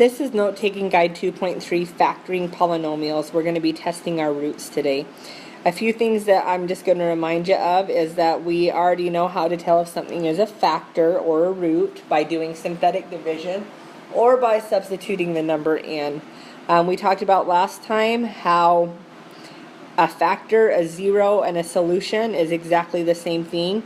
This is Note-Taking Guide 2.3, Factoring Polynomials. We're going to be testing our roots today. A few things that I'm just going to remind you of is that we already know how to tell if something is a factor or a root by doing synthetic division or by substituting the number in. We talked about last time how a factor, a zero, and a solution is exactly the same thing.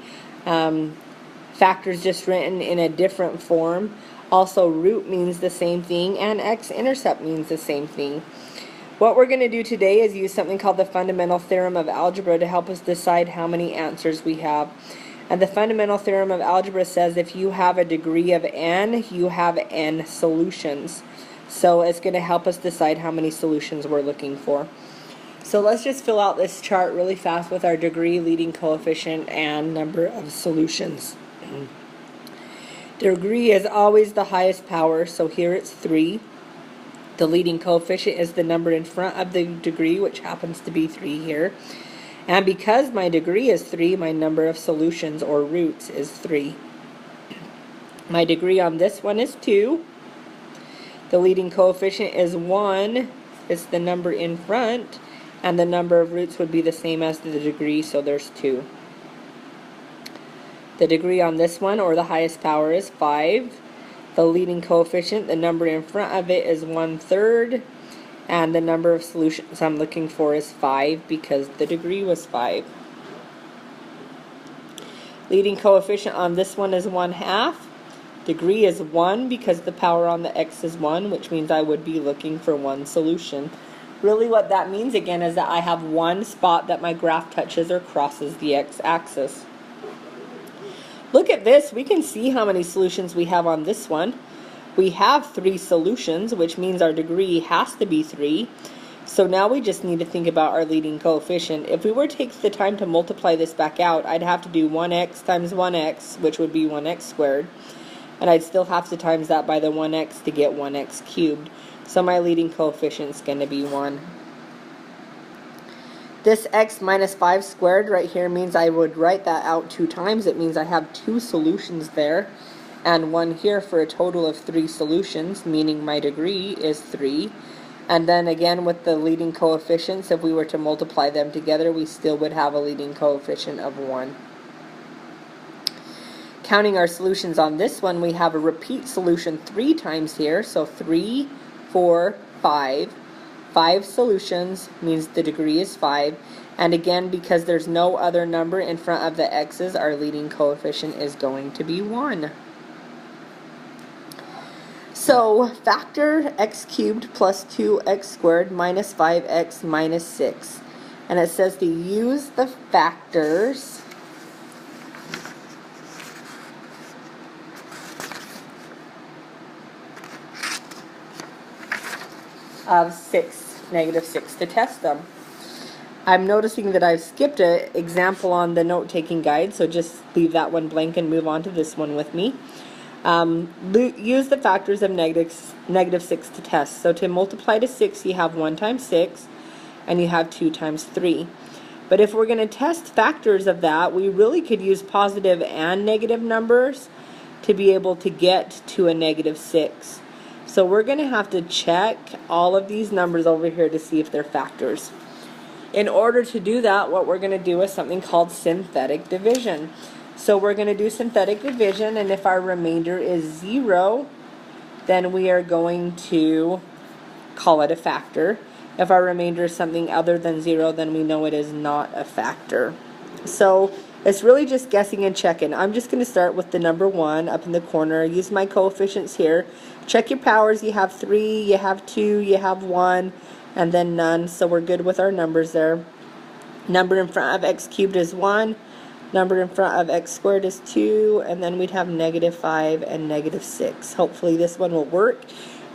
Factors just written in a different form. Also, root means the same thing, and x-intercept means the same thing. What we're going to do today is use something called the fundamental theorem of algebra to help us decide how many answers we have. And the fundamental theorem of algebra says if you have a degree of n, you have n solutions. So it's going to help us decide how many solutions we're looking for. So let's just fill out this chart really fast with our degree, leading coefficient, and number of solutions. Degree is always the highest power, so here it's 3. The leading coefficient is the number in front of the degree, which happens to be 3 here. And because my degree is 3, my number of solutions or roots is 3. My degree on this one is 2. The leading coefficient is 1. It's the number in front. And the number of roots would be the same as the degree, so there's 2. The degree on this one, or the highest power, is 5. The leading coefficient, the number in front of it, is 1/3. And the number of solutions I'm looking for is 5 because the degree was 5. Leading coefficient on this one is 1/2. Degree is 1 because the power on the x is 1, which means I would be looking for 1 solution. Really what that means again is that I have one spot that my graph touches or crosses the x-axis. Look at this. We can see how many solutions we have on this one. We have 3 solutions, which means our degree has to be 3. So now we just need to think about our leading coefficient. If we were to take the time to multiply this back out, I'd have to do 1x times 1x, which would be 1x squared. And I'd still have to times that by the 1x to get 1x cubed. So my leading coefficient is going to be 1. This x minus 5 squared right here means I would write that out 2 times. It means I have 2 solutions there and 1 here for a total of 3 solutions, meaning my degree is 3. And then again with the leading coefficients, if we were to multiply them together, we still would have a leading coefficient of 1. Counting our solutions on this one, we have a repeat solution 3 times here, so 3, 4, 5. 5 solutions means the degree is 5, and again because there's no other number in front of the x's, our leading coefficient is going to be 1. So factor x cubed plus 2x squared minus 5x minus 6, and it says to use the factors of negative 6 to test them. I'm noticing that I've skipped an example on the note-taking guide, so just leave that one blank and move on to this one with me. Use the factors of negative 6 to test. So to multiply to 6, you have 1 times 6, and you have 2 times 3. But if we're going to test factors of that, we really could use positive and negative numbers to be able to get to a negative 6. So we're going to have to check all of these numbers over here to see if they're factors. In order to do that, what we're going to do is something called synthetic division. So we're going to do synthetic division, and if our remainder is 0, then we are going to call it a factor. If our remainder is something other than 0, then we know it is not a factor. So it's really just guessing and checking. I'm just going to start with the number 1 up in the corner. Use my coefficients here. Check your powers. You have 3, you have 2, you have 1, and then none. So we're good with our numbers there. Number in front of x cubed is 1. Number in front of x squared is 2. And then we'd have negative 5 and negative 6. Hopefully this one will work,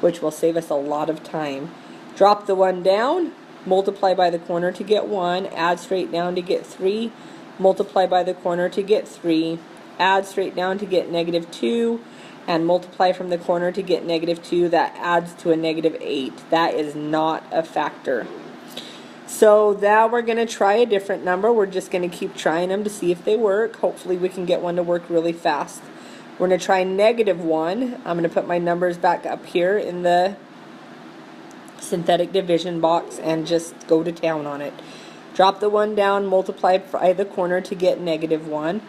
which will save us a lot of time. Drop the 1 down. Multiply by the corner to get 1. Add straight down to get 3. Multiply by the corner to get 3. Add straight down to get negative 2. And multiply from the corner to get negative 2. That adds to a negative 8. That is not a factor. So now we're going to try a different number. We're just going to keep trying them to see if they work. Hopefully we can get one to work really fast. We're going to try negative 1. I'm going to put my numbers back up here in the synthetic division box and just go to town on it. Drop the 1 down, multiply by the corner to get negative 1.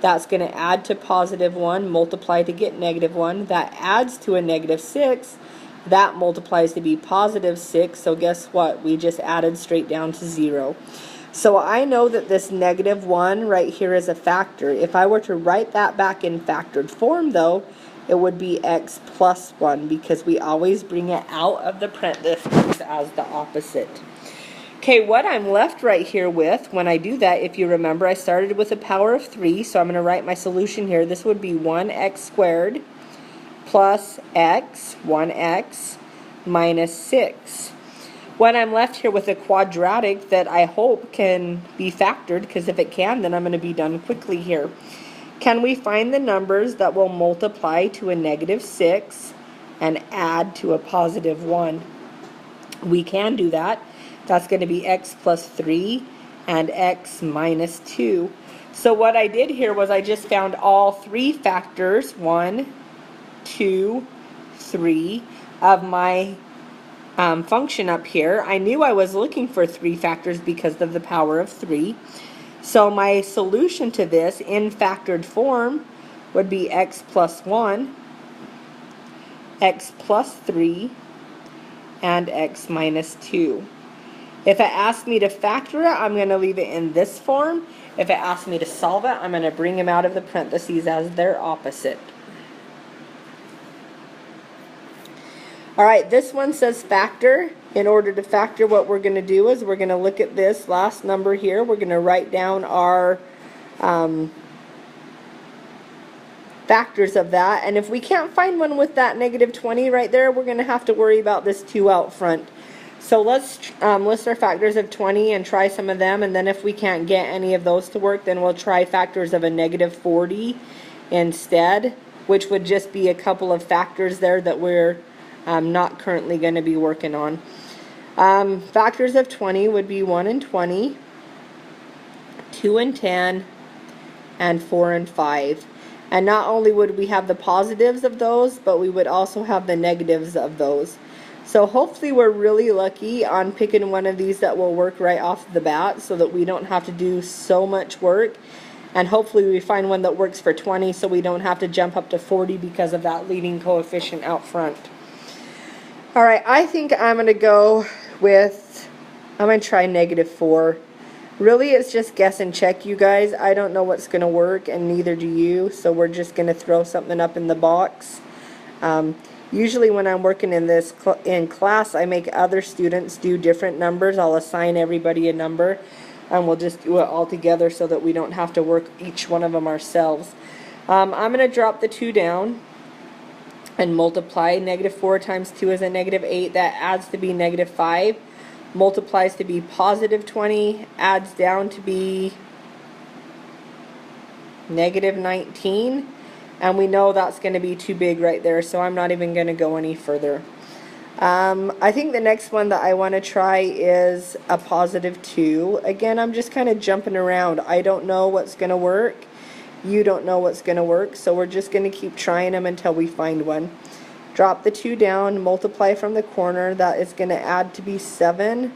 That's going to add to positive 1, multiply to get negative 1. That adds to a negative 6. That multiplies to be positive 6. So guess what? We just added straight down to 0. So I know that this negative 1 right here is a factor. If I were to write that back in factored form, though, it would be x plus 1 because we always bring it out of the parentheses as the opposite. Okay, what I'm left right here with, when I do that, if you remember, I started with a power of 3, so I'm going to write my solution here. This would be 1x squared plus x, 1x, minus 6. When I'm left here with a quadratic that I hope can be factored, because if it can, then I'm going to be done quickly here. Can we find the numbers that will multiply to a negative 6 and add to a positive 1? We can do that. That's going to be x plus 3 and x minus 2. So what I did here was I just found all 3 factors, 1, 2, 3, of my function up here. I knew I was looking for 3 factors because of the power of 3. So my solution to this in factored form would be x plus 1, x plus 3, and x minus 2. If it asks me to factor it, I'm going to leave it in this form. If it asks me to solve it, I'm going to bring them out of the parentheses as their opposite. Alright, this one says factor. In order to factor, what we're going to do is we're going to look at this last number here. We're going to write down our factors of that. And if we can't find one with that negative 20 right there, we're going to have to worry about this 2 out front. So let's list our factors of 20 and try some of them. And then if we can't get any of those to work, then we'll try factors of a negative 40 instead, which would just be a couple of factors there that we're not currently going to be working on. Factors of 20 would be 1 and 20, 2 and 10, and 4 and 5. And not only would we have the positives of those, but we would also have the negatives of those. So hopefully we're really lucky on picking one of these that will work right off the bat so that we don't have to do so much work. And hopefully we find one that works for 20 so we don't have to jump up to 40 because of that leading coefficient out front. Alright, I think I'm going to go with, I'm going to try negative 4. Really, it's just guess and check, you guys. I don't know what's going to work, and neither do you, so we're just going to throw something up in the box. Usually when I'm working in this in class, I make other students do different numbers. I'll assign everybody a number, and we'll just do it all together so that we don't have to work each one of them ourselves. I'm going to drop the 2 down and multiply. Negative 4 times 2 is a negative 8. That adds to be negative 5. Multiplies to be positive 20. Adds down to be negative 19. And we know that's going to be too big right there, so I'm not even going to go any further. I think the next one that I want to try is a positive 2. Again, I'm just kind of jumping around. I don't know what's going to work. You don't know what's going to work, so we're just going to keep trying them until we find one. Drop the 2 down, multiply from the corner. That is going to add to be 7.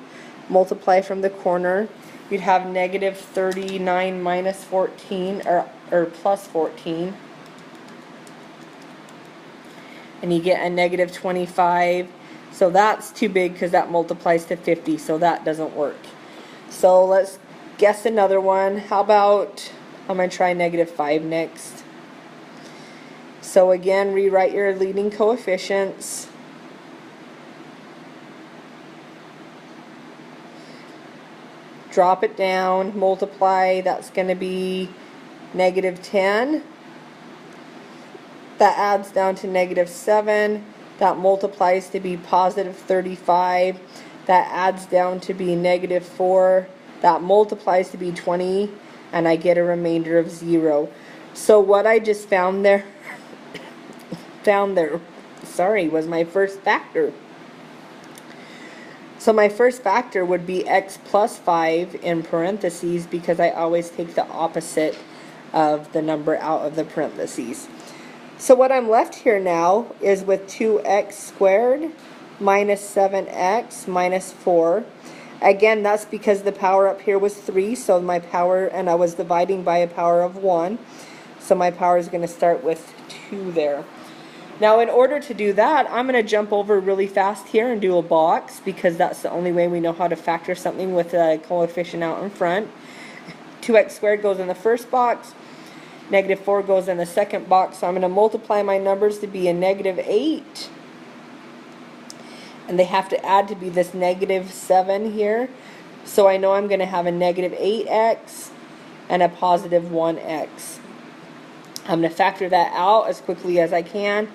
Multiply from the corner. You'd have negative 39 minus 14, or plus 14. And you get a negative 25. So that's too big because that multiplies to 50, so that doesn't work. So let's guess another one. How about, I'm going to try negative 5 next. So again, rewrite your leading coefficients. Drop it down, multiply, that's going to be negative 10. That adds down to negative 7. That multiplies to be positive 35. That adds down to be negative 4. That multiplies to be 20. And I get a remainder of 0. So what I just found there, was my first factor. So my first factor would be x plus 5 in parentheses because I always take the opposite of the number out of the parentheses. So what I'm left here now is with 2x squared minus 7x minus 4. Again, that's because the power up here was 3, so my power, and I was dividing by a power of 1. So my power is going to start with 2 there. Now in order to do that, I'm going to jump over really fast here and do a box, because that's the only way we know how to factor something with a coefficient out in front. 2x squared goes in the first box. Negative 4 goes in the second box, so I'm going to multiply my numbers to be a negative 8. And they have to add to be this negative 7 here. So I know I'm going to have a negative 8x and a positive 1x. I'm going to factor that out as quickly as I can,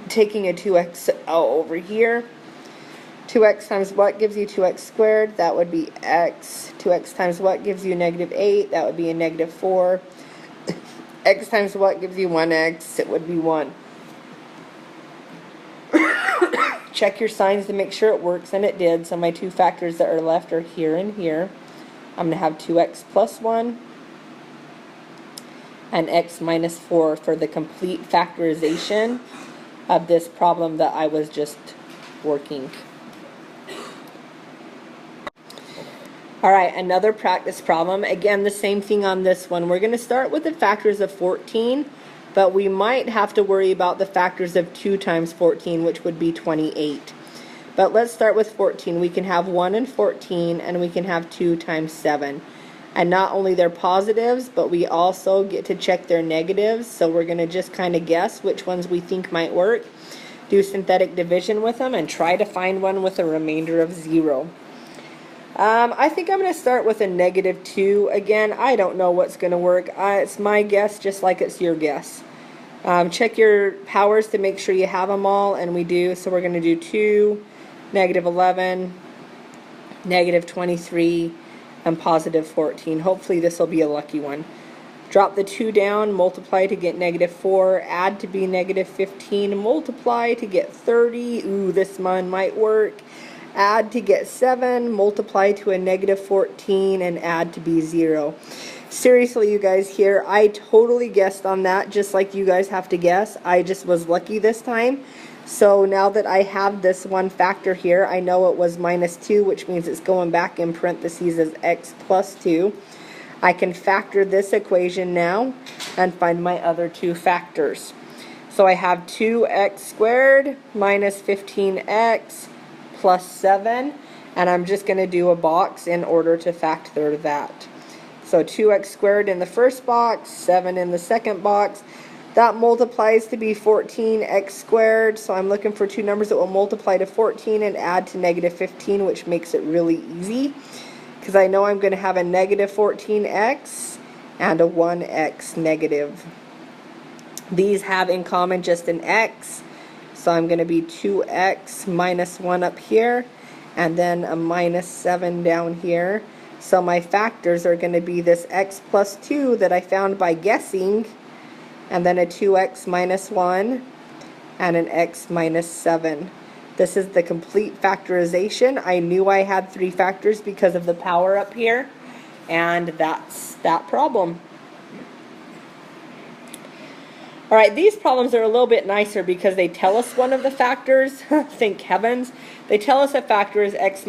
taking a 2x out over here. 2x times what gives you 2x squared? That would be x. 2x times what gives you negative 8? That would be a negative 4. X times what gives you 1x? It would be 1. Check your signs to make sure it works, and it did. So my two factors that are left are here and here. I'm going to have 2x plus 1 and x minus 4 for the complete factorization of this problem that I was just working. Alright, another practice problem. Again, the same thing on this one. We're going to start with the factors of 14, but we might have to worry about the factors of 2 times 14, which would be 28. But let's start with 14. We can have 1 and 14, and we can have 2 times 7. And not only their positives, but we also get to check their negatives, so we're going to just kind of guess which ones we think might work, do synthetic division with them, and try to find one with a remainder of 0. I think I'm going to start with a negative 2. Again, I don't know what's going to work. It's my guess just like it's your guess. Check your powers to make sure you have them all, and we do. So we're going to do 2, negative 11, negative 23, and positive 14. Hopefully this will be a lucky one. Drop the 2 down, multiply to get negative 4, add to be negative 15, multiply to get 30. Ooh, this one might work. Add to get 7, multiply to a negative 14, and add to be 0. Seriously, you guys here, I totally guessed on that, just like you guys have to guess. I just was lucky this time. So now that I have this one factor here, I know it was minus 2, which means it's going back in parentheses as x plus 2. I can factor this equation now and find my other two factors. So I have 2x squared minus 15x plus 7, and I'm just going to do a box in order to factor that. So 2x squared in the first box, 7 in the second box. That multiplies to be 14x squared, so I'm looking for two numbers that will multiply to 14 and add to negative 15, which makes it really easy, because I know I'm going to have a negative 14x and a 1x negative. These have in common just an x, so I'm going to be 2x minus 1 up here, and then a minus 7 down here. So my factors are going to be this x plus 2 that I found by guessing, and then a 2x minus 1, and an x minus 7. This is the complete factorization. I knew I had 3 factors because of the power up here, and that's that problem. Alright, these problems are a little bit nicer because they tell us one of the factors. Thank heavens. They tell us a factor is x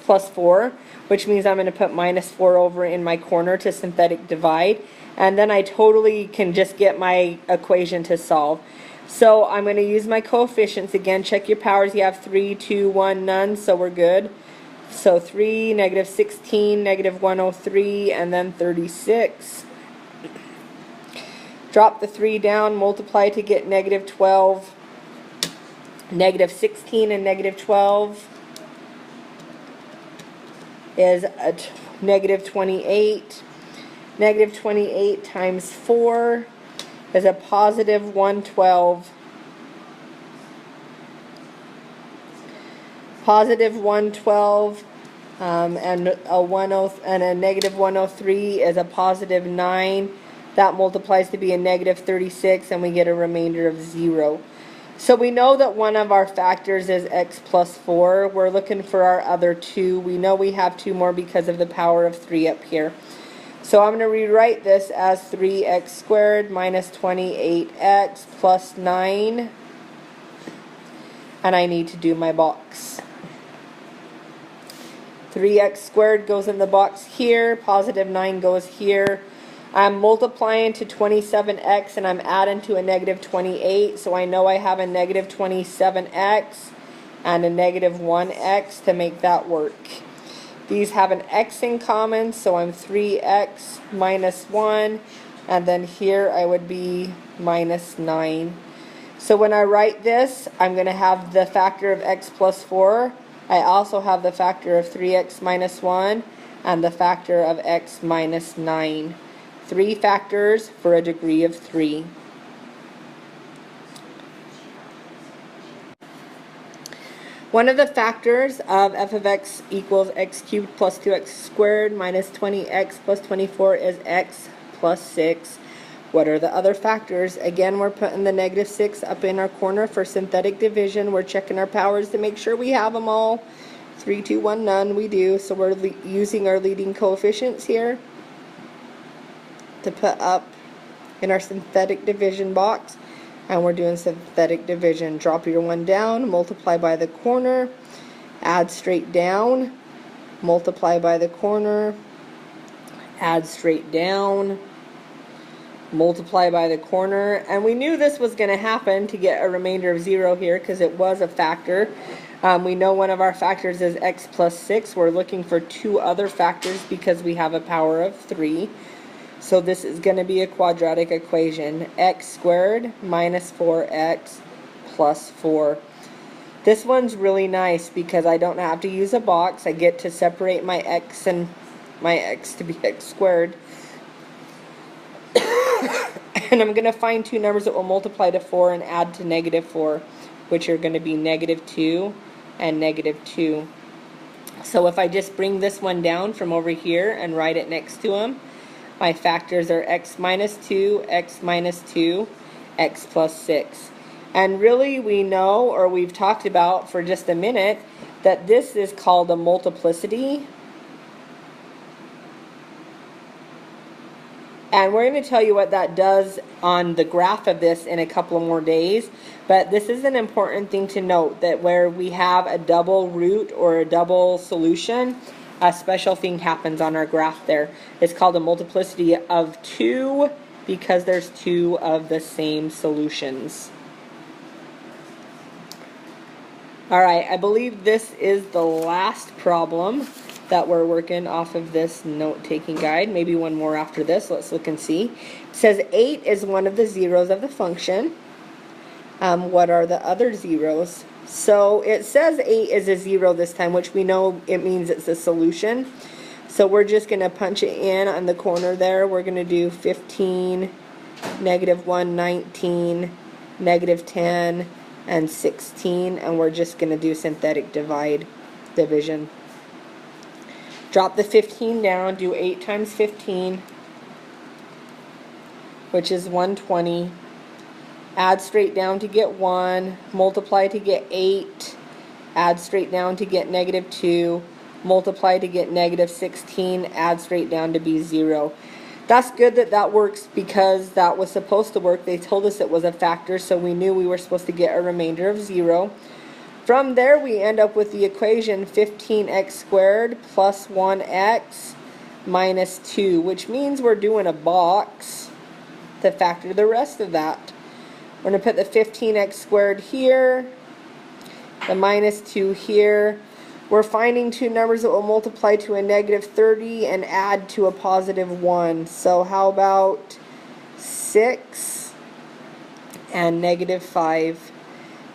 plus 4, which means I'm going to put minus 4 over in my corner to synthetic divide. And then I totally can just get my equation to solve. So I'm going to use my coefficients again. Check your powers. You have 3, 2, 1, none, so we're good. So 3, negative 16, negative 103, and then 36. Drop the 3 down, multiply to get negative 12. Negative 16 and negative 12 is a negative 28. Negative 28 times 4 is a positive 112. Positive 112 and a negative 103 is a positive 9. That multiplies to be a negative 36, and we get a remainder of 0. So we know that one of our factors is x plus 4. We're looking for our other 2. We know we have 2 more because of the power of 3 up here. So I'm going to rewrite this as 3x squared minus 28x plus 9. And I need to do my box. 3x squared goes in the box here. Positive 9 goes here. I'm multiplying to 27x and I'm adding to a negative 28. So I know I have a negative 27x and a negative 1x to make that work. These have an x in common, so I'm 3x minus 1. And then here I would be minus 9. So when I write this, I'm going to have the factor of x plus 4. I also have the factor of 3x minus 1 and the factor of x minus 9. 3 factors for a degree of 3. One of the factors of f of x equals x cubed plus 2x squared minus 20x plus 24 is x plus 6. What are the other factors? Again, we're putting the negative 6 up in our corner for synthetic division. We're checking our powers to make sure we have them all. 3, 2, 1, none, we do. So we're using our leading coefficients here to put up in our synthetic division box. And we're doing synthetic division. Drop your 1 down, multiply by the corner, add straight down, multiply by the corner, add straight down, multiply by the corner. And we knew this was going to happen to get a remainder of 0 here because it was a factor. We know one of our factors is x plus 6. We're looking for 2 other factors because we have a power of 3. So this is going to be a quadratic equation. X squared minus 4x plus 4. This one's really nice because I don't have to use a box. I get to separate my x and my x to be x squared. And I'm going to find 2 numbers that will multiply to 4 and add to negative 4, which are going to be negative 2 and negative 2. So if I just bring this one down from over here and write it next to them, my factors are x minus 2, x minus 2, x plus 6. And really we know, or we've talked about for just a minute, that this is called a multiplicity. And we're going to tell you what that does on the graph of this in a couple more days. But this is an important thing to note, that where we have a double root or a double solution, a special thing happens on our graph there. It's called a multiplicity of 2 because there's 2 of the same solutions. Alright, I believe this is the last problem that we're working off of this note-taking guide. Maybe one more after this. Let's look and see. It says 8 is one of the zeros of the function. What are the other zeros? So it says 8 is a 0 this time, which we know it means it's a solution. So we're just going to punch it in on the corner there. We're going to do 15, negative 1, 19, negative 10, and 16. And we're just going to do synthetic division. Drop the 15 down, do 8 times 15, which is 120. Add straight down to get 1, multiply to get 8, add straight down to get negative 2, multiply to get negative 16, add straight down to be 0. That's good that that works because that was supposed to work. They told us it was a factor, so we knew we were supposed to get a remainder of 0. From there, we end up with the equation 15x squared plus 1x minus 2, which means we're doing a box to factor the rest of that. We're going to put the 15x squared here, the minus 2 here. We're finding 2 numbers that will multiply to a negative 30 and add to a positive 1. So how about 6 and negative 5?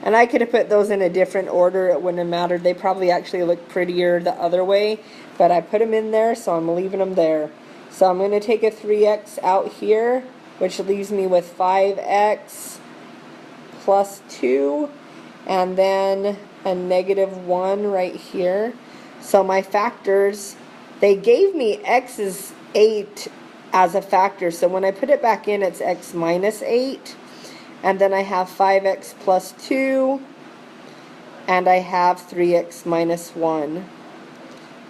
And I could have put those in a different order. It wouldn't have mattered. They probably actually look prettier the other way. But I put them in there, so I'm leaving them there. So I'm going to take a 3x out here, which leaves me with 5x plus 2. And then a negative 1 right here. So my factors, they gave me x is 8 as a factor. So when I put it back in, it's x minus 8. And then I have 5x plus 2, and I have 3x minus 1.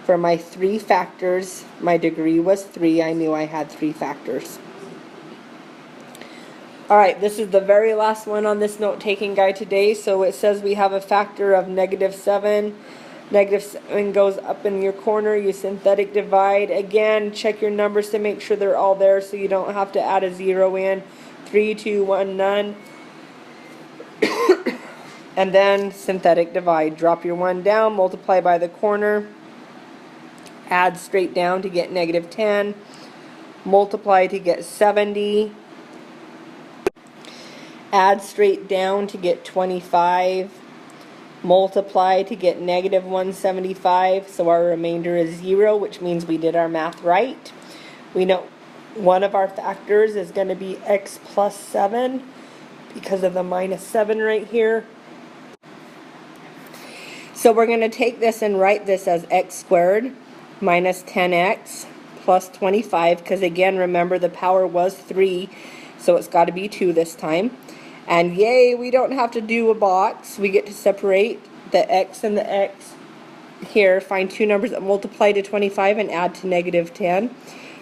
For my 3 factors, my degree was 3. I knew I had 3 factors. Alright, this is the very last one on this note-taking guide today. So it says we have a factor of -7. -7 goes up in your corner. You synthetic divide. Again, check your numbers to make sure they're all there so you don't have to add a 0 in. 3, 2, 1, none. And then synthetic divide. Drop your 1 down, multiply by the corner. Add straight down to get -10. Multiply to get 70. Add straight down to get 25. Multiply to get -175. So our remainder is 0, which means we did our math right. We know one of our factors is going to be x plus 7 because of the -7 right here. So we're going to take this and write this as x squared minus 10x plus 25, because again, remember the power was 3, so it's got to be 2 this time. And yay, we don't have to do a box. We get to separate the x and the x here, find 2 numbers that multiply to 25 and add to -10.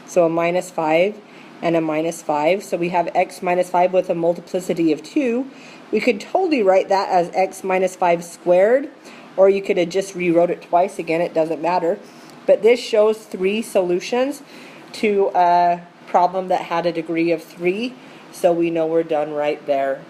So a -5 and a -5. So we have x minus 5 with a multiplicity of 2. We could totally write that as x minus 5 squared, or you could have just rewrote it twice. Again, it doesn't matter. But this shows 3 solutions to a problem that had a degree of 3, so we know we're done right there.